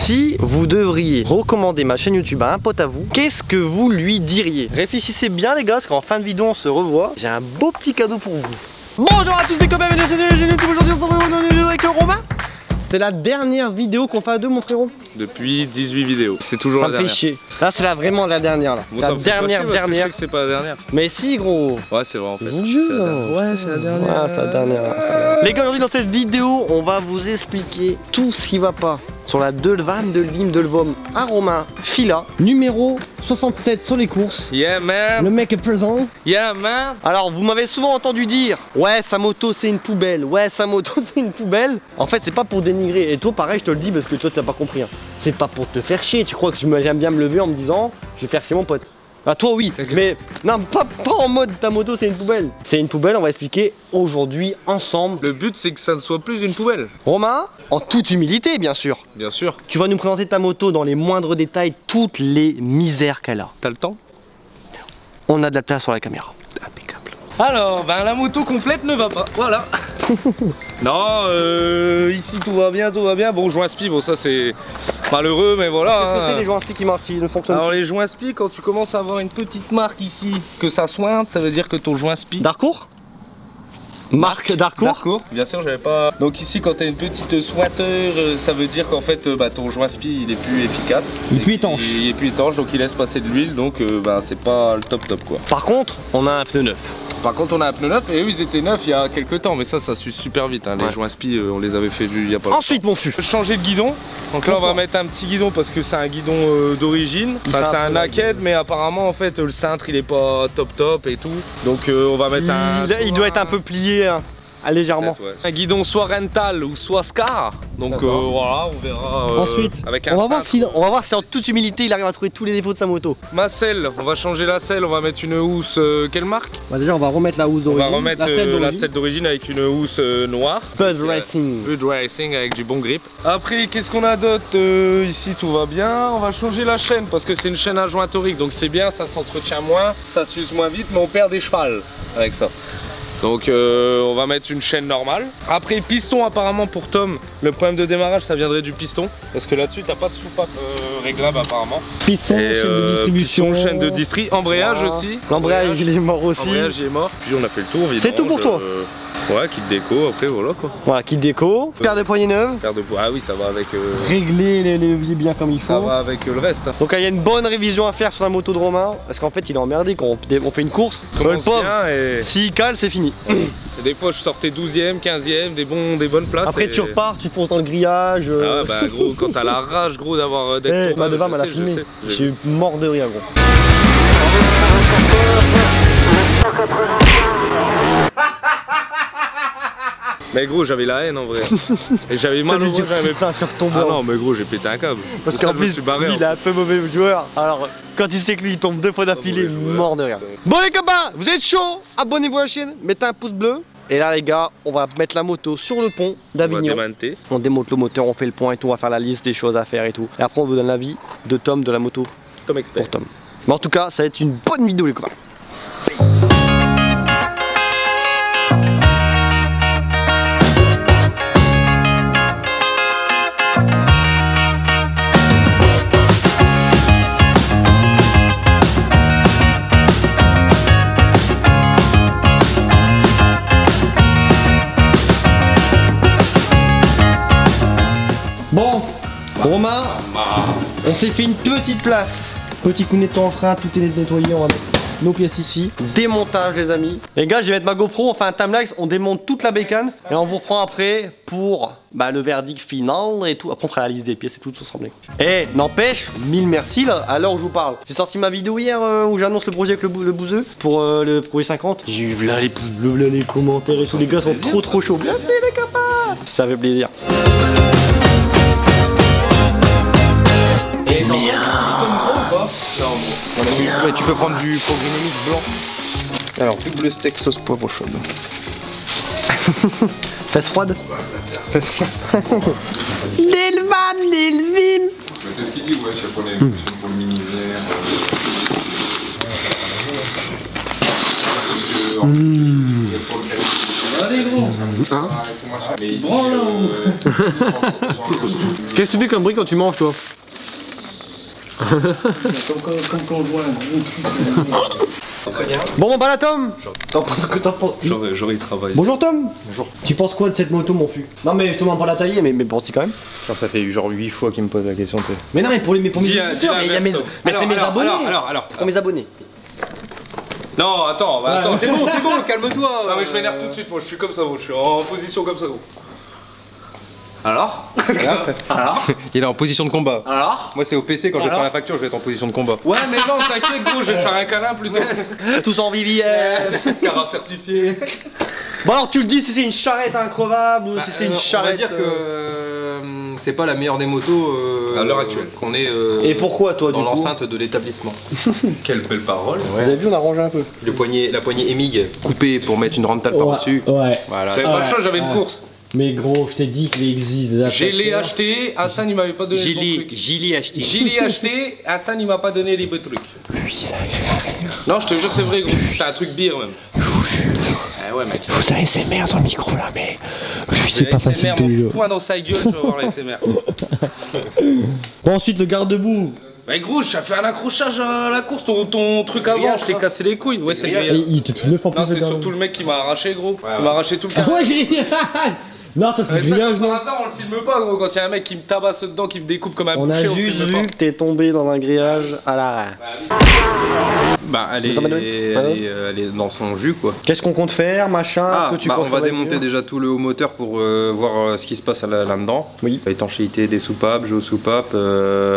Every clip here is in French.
Si vous devriez recommander ma chaîne YouTube à un pote à vous, qu'est-ce que vous lui diriez? Réfléchissez bien les gars, parce qu'en fin de vidéo on se revoit. J'ai un beau petit cadeau pour vous. Bonjour à tous les copains, bienvenue sur la chaîne YouTube. Aujourd'hui on se retrouve dans une vidéo avec Romain. C'est la dernière vidéo qu'on fait à deux mon frérot. Depuis 18 vidéos, c'est toujours la dernière. Ça me fait chier. Là c'est vraiment la dernière là. Bon, la dernière. Je sais que c'est pas la dernière. Mais si gros. Ouais c'est vrai en fait. Ouais c'est la dernière. Ouais c'est la dernière. Les gars aujourd'hui dans cette vidéo on va vous expliquer tout ce qui va pas sur la Delvam de Lim de Lvom à Romain Fila, numéro 67 sur les courses. Yeah man. Le mec est présent. Yeah man. Alors vous m'avez souvent entendu dire ouais sa moto c'est une poubelle, ouais sa moto c'est une poubelle. En fait c'est pas pour dénigrer, et toi pareil je te le dis parce que toi t'as pas compris hein. C'est pas pour te faire chier, tu crois que j'aime bien me lever en me disant je vais faire chier mon pote. Ah toi oui, mais non pas en mode ta moto c'est une poubelle. C'est une poubelle, on va expliquer aujourd'hui ensemble. Le but c'est que ça ne soit plus une poubelle. Romain, en toute humilité bien sûr. Bien sûr. Tu vas nous présenter ta moto dans les moindres détails, toutes les misères qu'elle a. T'as le temps? On a de la place sur la caméra. Impeccable. Alors, ben la moto complète ne va pas, voilà. Non, ici tout va bien, tout va bien. Bon, joint spi, bon ça c'est malheureux, mais voilà. Qu'est-ce que c'est les joints spi qui ne fonctionnent pas? Alors les joints spi, quand tu commences à avoir une petite marque ici, que ça sointe, ça veut dire que ton joint spi... Darcourt? Marque Darcourt? Bien sûr, j'avais pas... Donc ici, quand tu as une petite sointeur, ça veut dire qu'en fait, ton joint spi, il est plus efficace. Il est plus étanche. Il est plus étanche, donc il laisse passer de l'huile, donc c'est pas le top quoi. Par contre, on a un pneu neuf. Par contre on a un pneu neuf, et eux ils étaient neufs il y a quelques temps, mais ça s'use super vite hein. Les joints spi on les avait fait il y a pas longtemps. Ensuite mon fût, changer de guidon. Donc là on va mettre un petit guidon parce que c'est un guidon d'origine. Enfin, c'est un naked, mais apparemment en fait le cintre il est pas top et tout. Donc on va mettre il doit être un peu plié hein. Légèrement. Ouais. Un guidon soit rental ou soit Scar. Donc voilà, on verra. Ensuite, avec un on va voir si en toute humilité il arrive à trouver tous les défauts de sa moto. Ma selle, on va changer la selle, on va mettre une housse. Quelle marque? Bah déjà on va remettre la housse d'origine. On va remettre la selle d'origine avec une housse noire. Bud Racing. Bud Racing avec du bon grip. Après qu'est-ce qu'on a d'autre? Ici tout va bien. On va changer la chaîne parce que c'est une chaîne à joint torique, donc c'est bien, ça s'entretient moins, ça s'use moins vite, mais on perd des chevals avec ça. Donc on va mettre une chaîne normale. Après piston, apparemment pour Tom, le problème de démarrage ça viendrait du piston. Parce que là-dessus t'as pas de soupape réglable apparemment. Piston, chaîne de distribution. Piston, chaîne de distri, embrayage aussi. L'embrayage il est mort aussi. L'embrayage il est mort. Puis on a fait le tour. C'est tout pour toi. Ouais, kit déco, après voilà quoi. Voilà, kit déco, paire de poignées neuves. Paire de poignées, ah oui ça va avec... Régler les leviers bien comme il faut. Ça va avec le reste. Hein. Donc il y a une bonne révision à faire sur la moto de Romain. Parce qu'en fait il est emmerdé quand on fait une course. Le pauvre, s'il cale c'est fini. Et des fois je sortais 12ème, 15ème, des bonnes places. Après tu repars, tu fonces dans le grillage. Ah ouais, bah gros, quand t'as la rage gros d'avoir d'être tombé. Ma Delvam elle a filmé. J'ai mort de rire gros. Mais gros j'avais la haine en vrai. Et j'avais mal au bras, j'avais ça sur ton Ah non mais gros j'ai pété un câble. Parce qu'en plus lui, il est un peu mauvais joueur. Alors quand il sait que lui il tombe deux fois d'affilée, mort de rire. Bon les copains, vous êtes chauds? Abonnez-vous à la chaîne, mettez un pouce bleu. Et là les gars, on va mettre la moto sur le pont d'Avignon. On démonte le moteur, on fait le point et tout, on va faire la liste des choses à faire et tout. Et après on vous donne l'avis de Tom de la moto. Comme expert. Pour Tom. Mais en tout cas ça va être une bonne vidéo les copains. Bon, Romain, on s'est fait une petite place. Petit coup de nettoie en frein, tout est nettoyé, on va mettre nos pièces ici. Démontage les amis. Les gars, je vais mettre ma GoPro, on fait un timelapse, on démonte toute la bécane et on vous reprend après pour le verdict final et tout. Après on fera la liste des pièces et tout ensemble. Et n'empêche, mille merci là, à l'heure où je vous parle. J'ai sorti ma vidéo hier où j'annonce le projet avec le bouseux pour le projet 50. J'ai eu là les pouces bleus, là les commentaires et tout, les gars sont trop chauds. Merci les copains. Ça fait plaisir. Et non, tu peux prendre du Programmix blanc. Alors, double steak sauce poivre chaude. Fesse froide. Fesse froide. Delvam, Delvim. Qu'est-ce qu'il dit, ouais, pour le mini-verre. Allez gros. Mais branle là-haut. Qu'est-ce que tu fais comme bruit quand tu manges, toi? Comme quand on joue un gros cul. Très bien. Bon, bah là, Tom. T'en penses que t'en penses? J'aurais travaillé. Bonjour, Tom. Bonjour. Tu penses quoi de cette moto, mon fût? Non, mais je te demande pas la tailler, mais bon, si quand même. Genre ça fait genre 8 fois qu'il me pose la question, tu sais. Mais non, mais pour mes Dis auditeurs, mais il y a mes, l'inverse, mais c'est mes abonnés. Alors. Pour mes abonnés. Non, attends, attends. C'est bon, calme-toi. Non mais je m'énerve tout de suite, moi je suis comme ça, moi je suis en position comme ça gros. Alors Alors Il est en position de combat. Alors Moi c'est au PC quand je vais Alors faire la facture, je vais être en position de combat. Ouais mais non t'inquiète gros, je vais te faire un câlin plutôt. Tous en vivière. Car certifié. Bon, alors tu le dis si c'est une charrette increvable ou si c'est une charrette. On va dire que c'est pas la meilleure des motos à l'heure actuelle qu'on est Et pourquoi, toi, dans du coup? l'enceinte de l'établissement. Quelle belle parole. Vous avez vu, on a rangé un peu. La poignée Emig coupée pour mettre une rental par-dessus. Ouais. Voilà. J'avais pas le choix, j'avais une course. Mais gros, je t'ai dit qu'il existe. Je l'ai acheté, Hassan il m'avait pas donné le bon truc. Gilly acheté. Je l'ai acheté, Hassan il m'a pas donné les bons trucs. Non, je te jure, c'est vrai, gros. C'était un truc bière même. Ah ouais, mec. Vous avez SMR dans le micro là, mais C'est pas facile. Mon poing dans sa gueule, tu vas voir la SMR. Bon, ensuite, le garde-boue. Mais gros, j'ai fait un accrochage à la course, ton truc avant, je t'ai cassé les couilles. Ouais, c'est le Et grillage. il était tout neuf en plus. Non, le c'est garde-boue. surtout le mec qui m'a arraché, gros. Il m'a arraché tout le Ah carré. ouais, grillage. Non, ça c'est Mais ça, grillage, comme par non? hasard, on le filme pas, gros. Quand il y a un mec qui me tabasse dedans, qui me découpe comme un On a boucher, juste filme pas. vu que t'es tombé dans un grillage à l'arrêt. Bah elle Ça m'a donné. elle est dans son jus quoi. Qu'est-ce qu'on compte faire, machin? Ah, Est-ce que tu bah, on comptes va faire démonter mieux? déjà tout le haut moteur pour voir ce qui se passe là-dedans. Oui. Étanchéité des soupapes, jeu aux soupapes,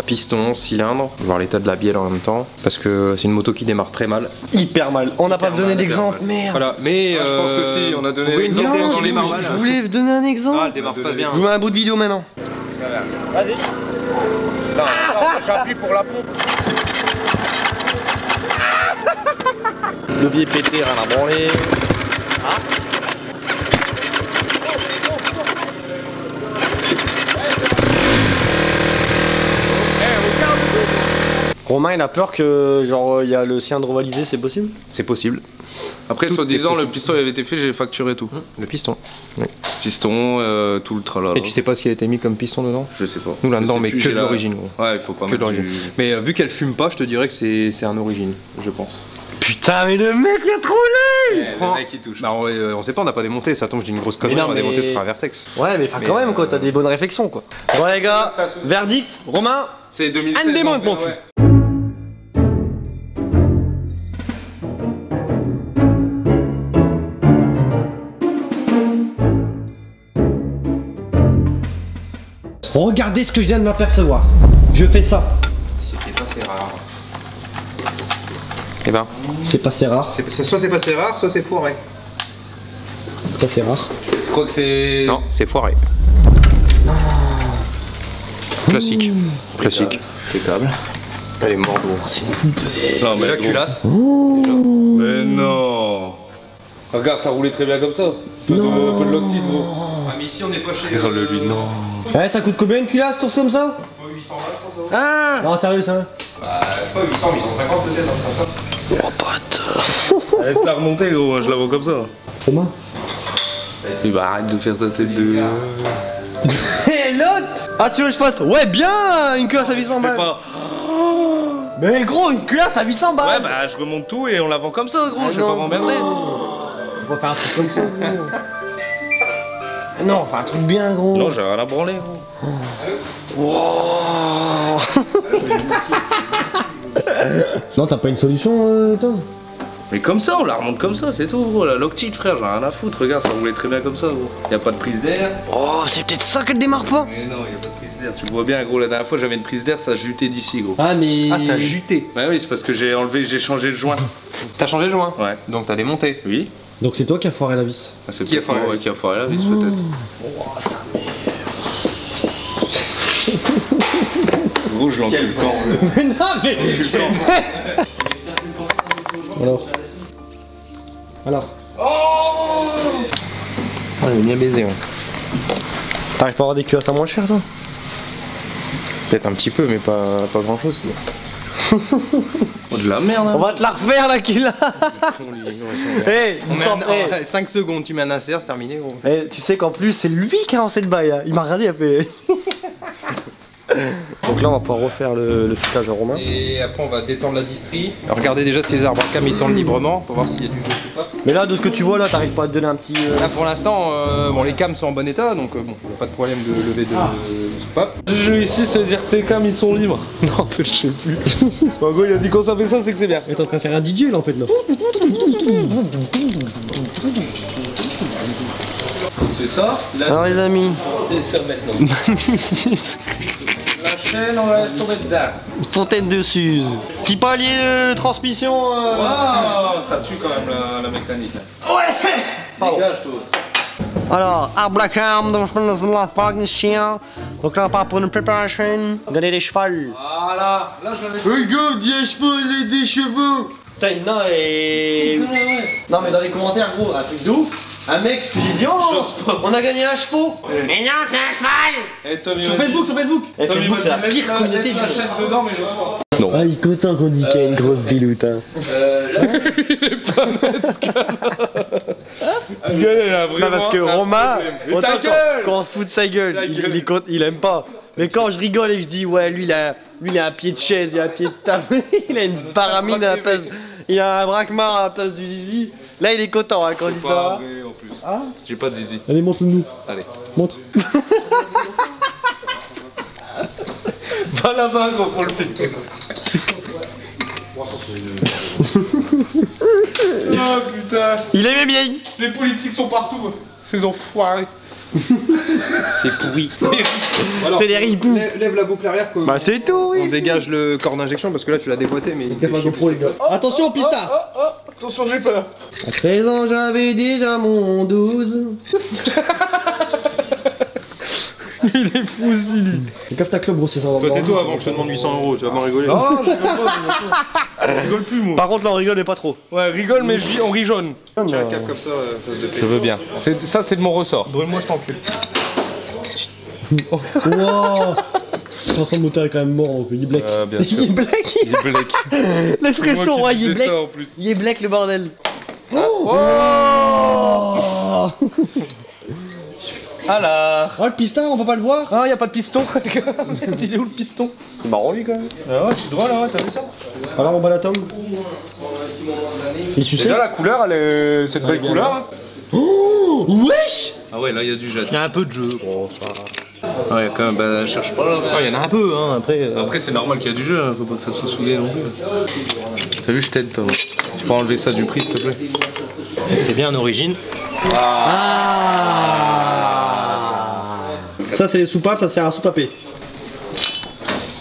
piston, cylindre, voir l'état de la bielle en même temps. Parce que c'est une moto qui démarre très mal. Hyper mal. On n'a pas donné mal, d'exemple, hyper mal. merde. Voilà, mais Ah, je pense que si, on a donné vous pouvez l'exemple. une idée Non, dans je les démarre mal. voulais donner un exemple. Ah, elle démarre pas bien. Je vous mets un bout de vidéo maintenant. Non, j'appuie pour la pompe. Le pied pété, rien à branler. Romain, il a peur que genre il y a le cylindre ovalisé, c'est possible? C'est possible. Après, Tout soi-disant, est le possible. piston il avait été fait, j'ai facturé tout. Le piston. Piston, tout le tralala. Et tu sais pas ce qui a été mis comme piston dedans? Je sais pas. Nous là-dedans, Je sais mais plus, que j'ai de la- l'origine gros. Ouais, il faut pas Que de mettre l'origine. du... Mais vu qu'elle fume pas, je te dirais que c'est un origine, je pense. Putain, mais le mec il a trop lu! Le mec il touche. Bah on sait pas, on n'a pas démonté, ça tombe, je dis une grosse connerie, non, on va mais- démonter sur un vertex. Ouais, mais enfin quand même quoi, t'as des bonnes réflexions quoi. Bon les gars, Ça, ça- verdict, Romain, C'est 2016. Un démonte, donc, mon ouais. regardez ce que je viens de m'apercevoir. Je fais ça. C'était pas assez rare. Eh ben, C'est pas assez rare, soit c'est pas assez rare, soit c'est foiré. c'est pas assez rare. Je crois que c'est... Non, c'est foiré. Non. Classique. Classique. Impeccable. Elle est morte gros. Non, mais Déjà gros. culasse. Mais non. Regarde, ça roulait très bien comme ça. Un peu de l'octite, gros. Ah mais ici on n'est pas chez Regarde-le, lui, non. Ouais, ça coûte combien une culasse sur ce comme ça? 800 balles je pense. Ah non, sérieux ça? Bah je sais pas, 800, 850 peut-être, un truc comme ça. Laisse-la remonter, gros, je la vois comme ça. Comment? Il va arrête de faire ta tête de... Et l'autre! Ah tu veux que je fasse? Ouais bien! Une culasse à 800 Fais balles! pas... Mais gros, une culasse à 800 Ouais, balles! bah je remonte tout et on la vend comme ça, gros, je vais non. pas m'emmerder. On va faire un truc comme ça, gros. Non, enfin un truc bien, gros. Non, j'ai rien à branler, gros. Non, t'as pas une solution, Tom? Mais comme ça, on la remonte comme ça, c'est tout, gros. La loctite, frère, j'ai rien à foutre. Regarde, ça roulait très bien comme ça, gros. Y a pas de prise d'air. Oh, c'est peut-être ça qu'elle démarre pas. Mais non, y a pas de prise d'air. Tu le vois bien, gros. La dernière fois, j'avais une prise d'air, ça jutait d'ici, gros. Ah, mais. Ah ça a juté. Bah oui, c'est parce que j'ai changé le joint. T'as changé le joint. Ouais. Donc t'as démonté. Oui. Donc c'est toi qui as foiré la vis. Ah, c'est Qui a peut-être foiré moi, la ouais, vis qui a foiré la vis, peut-être. Gros, je l'encule quand Mais non, mais. Alors. Oh elle est bien baisée. Ouais. T'arrives pas à avoir des culasses à moins cher, toi? Peut-être un petit peu mais pas grand chose quoi. Au de la merde. On va te la refaire là qu'il a. Hey, On est 5 secondes, tu mets un insert, c'est terminé gros. hey, tu sais qu'en plus c'est lui qui a lancé le bail. Hein. Il m'a regardé, il a fait. Donc là on va pouvoir refaire le flicage à Romain. Et après on va détendre la distrie. Regardez déjà si les arbres à cam ils tournent librement pour voir s'il y a du jeu ou pas. Mais là de ce que tu vois là, t'arrives pas à te donner un petit. Là pour l'instant, bon les cams sont en bon état donc bon, y a pas de problème de lever de soupape. Le jeu ici, c'est dire tes cams ils sont libres. Non, en fait, je sais plus. En gros, il a dit quand ça fait ça, c'est que c'est bien. Mais t'es en train de faire un DJ là en fait là. C'est ça. Alors les amis. C'est ça maintenant. La chaîne, on la laisse tomber dedans. Fontaine de Suze. Petit palier de transmission. Waouh, ça tue quand même la mécanique. Ouais. Dégage toi. Alors, arbre à cam, donc là on part pour une préparation. Regardez les chevals. Voilà. Là, je l'avais. Regarde, des chevaux, des chevaux. Putain, non et. Non mais dans les commentaires gros, un truc de ouf. Un mec, ce que j'ai dit, oh, on a gagné un chevaux. Mais non, c'est un cheval. Et Tommy Sur Facebook, sur Facebook. Et Tommy Facebook, c'est la laisse pire communauté laisse du la monde. chaîne dedans, mais je sois. Ah, il est content qu'on dit qu'il y a une grosse biloute. Hein. Il a vraiment. Non, parce que un Romain, problème. autant Ta quand, gueule. quand on se fout de sa gueule, il aime pas. Mais quand je rigole et que je dis, ouais, lui, il a un pied de chaise, il a un pied de table, il a une paramine à la place, il a un braquemar à la place du zizi. Là, il est content hein, quand il dit Pas ça. vrai en plus. Ah. J'ai pas de zizi. Allez, montre-le-nous. Allez. Montre. Va là-bas, gros, pour le filmer. Oh putain. Il aimait bien. Les politiques sont partout. Ces enfoirés. C'est pourri. C'est des ripoux. Lève la boucle arrière qu'on Bah, c'est tout, on oui. dégage le corps d'injection parce que là tu l'as déboîté mais. Les gars. Attention, pistard. Attention, j'ai peur. À 13 ans, j'avais déjà mon 12. Il est fou aussi, lui. Fais gaffe ta clope, gros, c'est ça. Toi tais-toi avant que je te demande 800 €, tu vas m'en rigoler. Non, je rigole pas, je rigole plus, moi. Par contre, là, on rigole pas trop. Ouais, rigole, mais on rit jaune. Tiens un cap comme ça, face de Je veux bien. Ça, c'est de mon ressort. Brûle-moi, je t'encule. Wow. Vincent de moteur est quand même mort, donc il est black. Bien sûr. Il est black. Il est black. L'expression, ouais, il est black. ça en plus. Il est black, le bordel. Oh. Alors. Oh, le pistard, on peut pas le voir. Ah, y'a pas de piston. Il est où le piston? C'est marrant, lui, quand même. Ah ouais, c'est drôle, hein, t'as vu ça? Alors, on bat la tombe. Il suçait. Déjà, la couleur, elle est. Cette belle couleur. Hein. Oh, wesh. Ah ouais, là, il y a du jet. Il y a un peu de jeu. Bon, ouais, quand même, bah, cherche pas là. Il y en a un peu, hein, après. Après, c'est normal qu'il y a du jeu, hein. Faut pas que ça soit saoulé non plus. T'as vu, je t'aide, toi. Tu peux enlever ça du prix, s'il te plaît? C'est bien en origine. Ça, c'est les soupapes, ça sert à soupaper.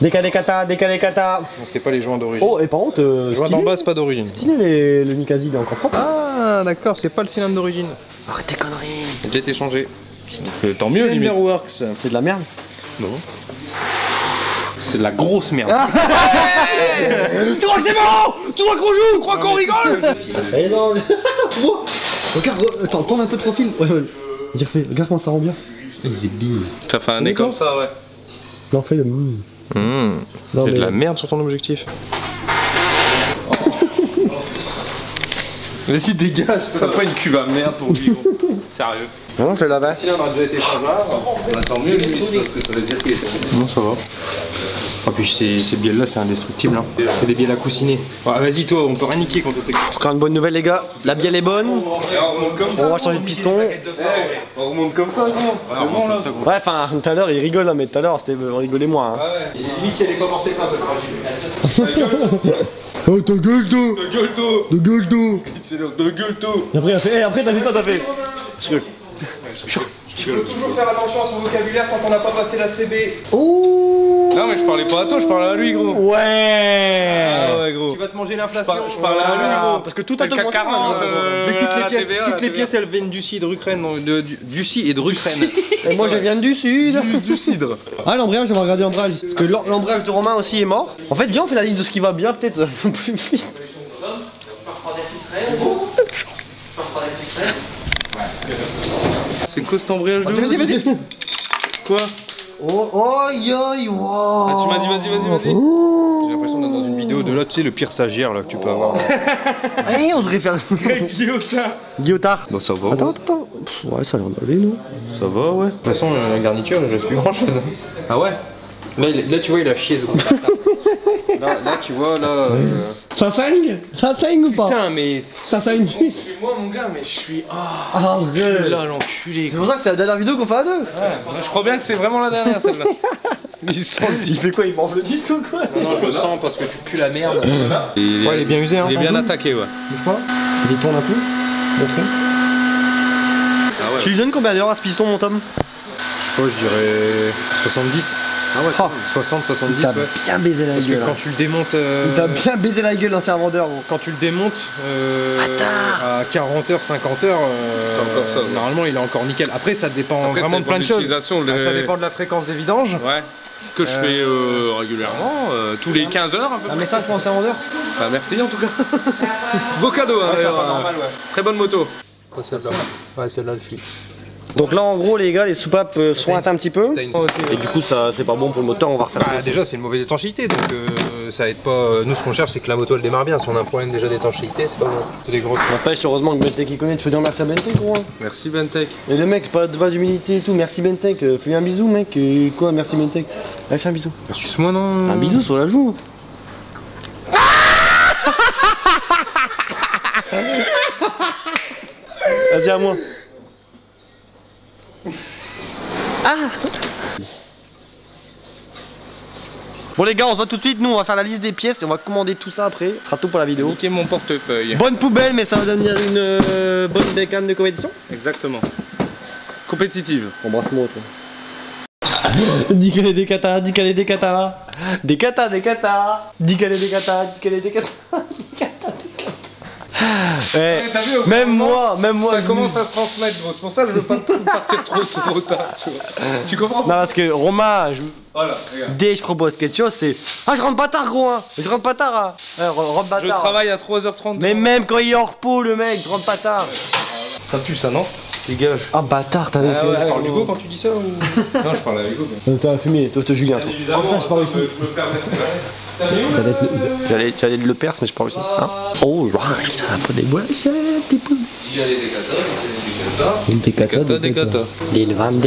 Décalé kata. Non, c'était pas les joints d'origine. Oh, et par contre, Les joints d'en bas, c'est pas d'origine. stylé le Nikazi, il est encore propre. Ah, d'accord, c'est pas le cylindre d'origine. Arrête tes conneries. Il a déjà été changé. Tant mieux, limite. Cylinderworks. C'est de la merde. C'est de la grosse merde. Tu crois que c'est marrant? Tu crois qu'on joue? Tu crois qu'on rigole? Eh non. Wow. Regarde, attends, tourne un peu de profil. Ouais. Regarde comment ça rend bien. Ça fait un nez comme ça, ouais. Non, fais le. Il y a de la merde sur ton objectif. Vas-y, dégage. Ça pas une cuve à merde pour lui, gros. Sérieux. Non, je le lavais. Le cylindre a déjà été changé. Tant mieux, limite, parce que ça veut dire qu'il est. Non, ça va. Oh, puis ces bielles là, c'est indestructible. Hein. C'est des bielles à coussiner. Ouais, vas-y, toi, on peut rien niquer quand on t'écoute. Encore une bonne nouvelle, les gars. La bielle est bonne. On remonte comme ça. On va changer de piston. On remonte comme ça, gros. C'est bon, là. Ouais, enfin, tout à l'heure, il rigole, là, mais tout à l'heure, on rigolait moins. Hein. Et limite, si elle est pas portée, pas fragile. Oh, ta gueule, toi! De gueule, toi. De gueule, toi! C'est l'heure de gueule, toi. Après, t'as fait ça, t'as fait. Tu peux toujours faire attention à son vocabulaire tant qu'on n'a pas passé la CB. Oh! Non, mais je parlais pas à toi, je parlais à lui, gros. Ouais! Ah ouais, gros. Tu vas te manger l'inflation. Je parlais à lui, gros. Parce que tout T'as a le CAC 40, Mais toutes les la pièces, TVA, toutes les pièces, elles viennent du cidre Ukraine, du et de Ukraine. Et moi, je viens du sud. Du cidre. Ah, l'embrayage, on va regarder l'embrayage. Parce que l'embrayage de Romain aussi est mort. En fait, viens, on fait la liste de ce qui va bien, peut-être ça va plus vite. C'est quoi cet embrayage de Vas-y, vas-y. Quoi? Oh, oh, yo, wow. Ah, tu m'as dit, vas-y. J'ai l'impression dans une vidéo de là, tu sais, le pire stagiaire là que tu peux avoir. Allez, on devrait faire. Guillotard. Guillotard. Bah ça va. Attends, attends. Pff, ouais, ça a l'air d'aller, non? Ça va, ouais. De toute façon, la garniture, il reste plus grand chose. Ah ouais? Là, tu vois, il a chié ce gros bâtard. Là, tu vois, là. Ça saigne? Ça saigne ou pas? Putain, mais. Ça saigne 10. Moi mon gars, mais je suis... Ah, Arrête. là l'enculé. C'est pour ça que c'est la dernière vidéo qu'on fait à deux. Ouais, je crois bien que c'est vraiment la dernière celle-là. Il sent le Il fait quoi? Il mange le disque ou quoi? Non, je le sens parce que tu pues la merde. Ouais, il est bien usé, hein. Il est bien attaqué, ouais. Bouge pas. Il tourne un peu. Montre. Ah ouais. Tu lui donnes combien d'heures à ce piston, mon Tom? Je sais pas, je dirais 70. Ah ouais. 60, 70, T'as ouais. bien baisé la Parce que gueule. quand tu le démontes. T'as bien baisé la gueule dans ses vendeur, gros. Quand tu le démontes à 40 heures, 50 heures, encore ça, ouais. normalement il est encore nickel. Après ça dépend Après, vraiment ça de plein de dépend choses. l'utilisation, Ça dépend de la fréquence des vidanges. Ouais. Que je fais régulièrement, tous les 15 heures un peu. Un message pour un serveur? Bah, merci en tout cas. Beau cadeau, hein, Ouais, c'est d'ailleurs, pas normal, ouais. Très bonne moto. Celle-là. Ouais, celle-là le fuit. Donc là, en gros, les gars, les soupapes sointent un petit peu. T'as une- Et du coup, ça c'est pas bon pour le moteur, on va refaire ça. Bah, déjà c'est une mauvaise étanchéité donc ça aide pas. Nous ce qu'on cherche c'est que la moto elle démarre bien. Si on a un problème déjà d'étanchéité c'est pas bon. C'est des grosses. N'empêche, heureusement que Bentech il connaît, tu peux dire merci à Bentech, gros. Hein. Merci Bentech. Et le mec, pas d'humilité et tout, merci Bentech, fais un bisou, mec. Et quoi, merci Bentech. Allez, fais un bisou. Suce-moi non. Un bisou sur la joue. Vas-y, à moi. Ah. Bon les gars, on se voit tout de suite, nous on va faire la liste des pièces et on va commander tout ça après, ce sera tout pour la vidéo. Niquer mon portefeuille. Bonne poubelle, mais ça va devenir une bonne bécane de compétition. Exactement. Compétitive. Embrasse-moi toi. Dis qu'elle est des katas, dis qu'elle est des katas. Des katas, des katas. Dis qu'elle est des katas, dis qu'elle est des katas. Eh, T'as vu, au bout même d'un moment, moi, ça je- commence à se transmettre, gros. C'est pour ça que je veux pas partir trop tard, tu vois. Tu comprends? Non, parce que Romain, Voilà, regarde. dès que je propose quelque chose, c'est ah, je rentre pas tard, gros, hein. Je rentre pas tard, hein. Rentre pas Je tard. travaille à 3h30. Mais même quand il est hors repos, le mec, je rentre pas tard. Ça pue ça, non? Dégage. Ah, bâtard, t'avais fait. ouais, Tu parles d'Hugo quand tu dis ça ou... Non, je parle avec Hugo. T'as fumé, toi, c'était Julien, toi. Évidemment, putain, je parle ici. je me permettrai jamais. J'allais le perse, mais je parle aussi. Hein oh, right, ça va pas des bois, des poules. Il y a des katas, Des katas. Des lvam.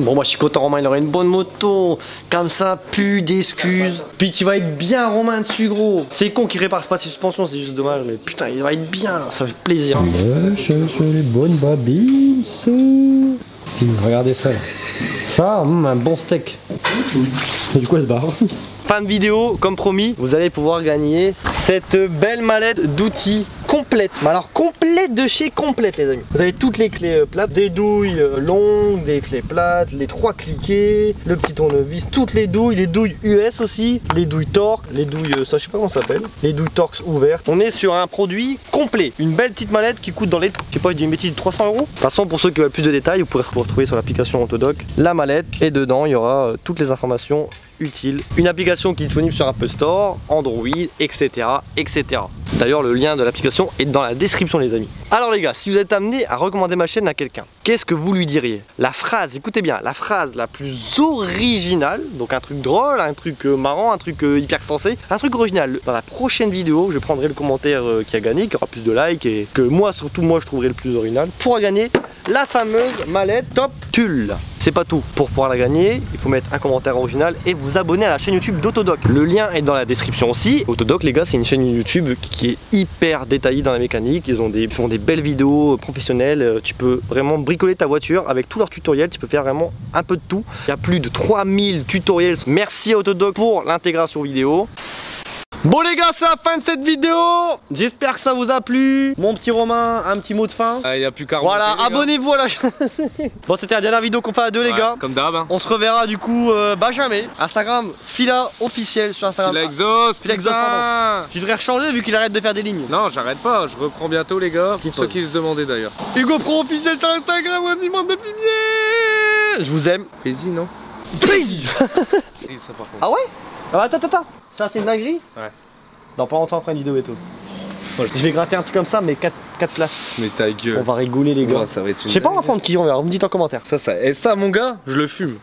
Bon, moi je suis content, Romain, il aurait une bonne moto. Comme ça, plus d'excuses. Puis tu vas être bien, Romain, dessus, gros. C'est con qu'il répare pas ses suspensions, c'est juste dommage, mais putain, il va être bien, ça fait plaisir. Les bonnes babines. Regardez ça. Ça, un bon steak. Du coup, elle se barre. Fin de vidéo, comme promis, vous allez pouvoir gagner cette belle mallette d'outils complète. Mais alors complète de chez complète, les amis. Vous avez toutes les clés plates, des douilles longues, des clés plates, les 3 cliquets, le petit tournevis, toutes les douilles US aussi, les douilles Torx, les douilles, ça je sais pas comment ça s'appelle, les douilles Torx ouvertes. On est sur un produit complet, une belle petite mallette qui coûte dans les, je sais pas, je dis une bêtise, de 300 €. De toute façon, pour ceux qui veulent plus de détails, vous pourrez retrouver sur l'application Autodoc la mallette et dedans il y aura toutes les informations utiles. Une application qui est disponible sur Apple Store, Android, etc. etc. D'ailleurs, le lien de l'application est dans la description, les amis. Alors les gars, si vous êtes amené à recommander ma chaîne à quelqu'un, qu'est-ce que vous lui diriez? La phrase, écoutez bien, la phrase la plus originale, donc un truc drôle, un truc marrant, un truc hyper sensé, un truc original. Dans la prochaine vidéo, je prendrai le commentaire qui a gagné, qui aura plus de likes et que moi, surtout moi, je trouverai le plus original, pour gagner la fameuse mallette Top Tulle. C'est pas tout. Pour pouvoir la gagner, il faut mettre un commentaire original et vous abonner à la chaîne YouTube d'Autodoc. Le lien est dans la description aussi. Autodoc, les gars, c'est une chaîne YouTube qui est hyper détaillée dans la mécanique. Ils font des belles vidéos professionnelles. Tu peux vraiment bricoler ta voiture avec tous leurs tutoriels. Tu peux faire vraiment un peu de tout. Il y a plus de 3000 tutoriels. Merci à Autodoc pour l'intégration vidéo. Bon les gars, c'est la fin de cette vidéo. J'espère que ça vous a plu. Mon petit Romain, un petit mot de fin. Il n'y a plus qu'à Voilà, remonter, les gars. abonnez-vous à la chaîne. Bon, c'était la dernière vidéo qu'on fait à deux, les Ouais, gars. Comme d'hab. Hein. On se reverra du coup, jamais. Instagram, Fila officiel sur Instagram. Fila Exos, Fila Exos, putain. Tu devrais rechanger vu qu'il arrête de faire des lignes. Non, j'arrête pas, je reprends bientôt les gars, pour ceux qui se demandaient d'ailleurs. Hugo Pro officiel sur Instagram, vas-y, bande de pimiers. Je vous aime. Paisy, non? Please. Et ça par contre. Ah ouais? Ah, attends. Ça, c'est une dinguerie? Ouais. Dans pas longtemps, on fera une vidéo et tout. Je vais gratter un truc comme ça, mais 4 places. Mais ta gueule. On va rigoler, les gars. Ça va être une Je sais pas, on va prendre qui, on verra. Vous me dites en commentaire. Ça, et ça, mon gars, je le fume.